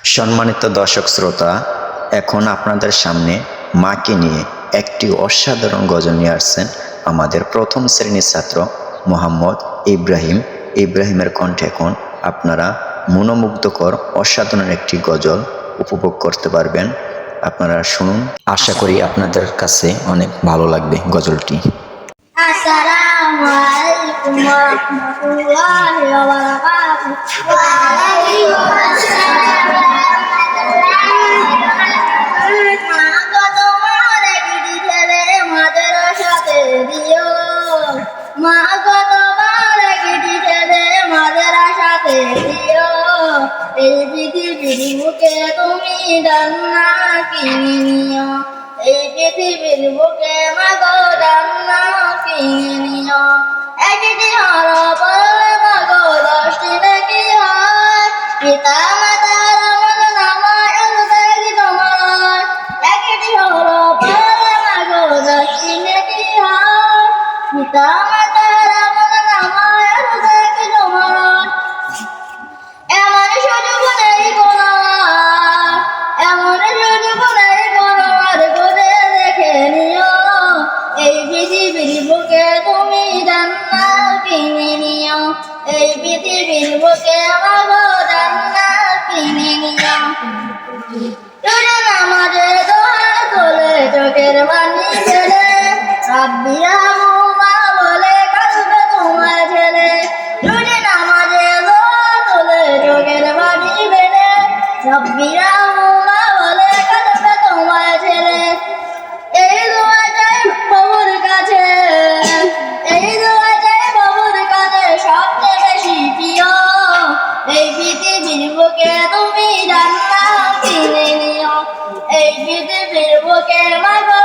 সম্মানিত দর্শক শ্রোতা, এখন আপনাদের সামনে মাকে নিয়ে একটি অসাধারণ গজল নিয়ে আসছেন আমাদের প্রথম শ্রেণীর ছাত্র মোহাম্মদ ইব্রাহিম। ইব্রাহিমের কণ্ঠে এখন আপনারা মনোমুগ্ধকর অসাধারণ একটি গজল উপভোগ করতে পারবেন। আপনারা শুনুন, আশা করি আপনাদের কাছে অনেক ভালো লাগবে গজলটি। আসসালামু আলাইকুম ওয়া রাহমাতুল্লাহি ওয়া বারাকাতুহু। ওয়া আলাইকুম আসসালাম ওয়া রাহমাতুল্লাহি। মা গো তোমার একটি ছেলে মাদ্রাসাতে দিও, মা গো তোমার একটি ছেলে মাদ্রাসাতে দিও। এই পৃথিবীর বুকে তুমি জান্নাত কিনে নিও, এই পৃথিবীর বুকে মা গো জান্নাত কিনে নিও। একটি হরফ বললে মা গো 10টি নেকি হয়, পিতা মাতার আমল নামায় দেখি তোমার। একটি হরফ বললে মা গো 10টি নেকি হয়, পিতা মাতার আমল নামায় দেখি তোমার। এমন সুযোগ নেই কোনো আর, এমন সুযোগ নেই কোনো আর, করে দেখে নিও। এই পৃথিবীর বুকে তুমি জান্নাত কিনে নিও, এই পৃথিবীর বুকে মা গো জান্নাত কিনে নিও। রোজা নামাজে দোয়া তোলে চোখের পানি ফেলে, রাব্বি রহমা বলে কাঁদবে তোমার ছেলে। রোজা নামাজে দোয়া তোলে চোখের পানি ফেলে, রাব্বি রহমা বলে কাঁদবে তোমার ছেলে। এই দোয়া চাই বাবুর কাছে, এই দোয়া চাই বাবুর কাছে সবচেয়ে বেশি প্রিয়। এই পৃথিবীর বুকে তুমি জান্নাত কিনে নিও, এই পৃথিবীর বুকে মা গো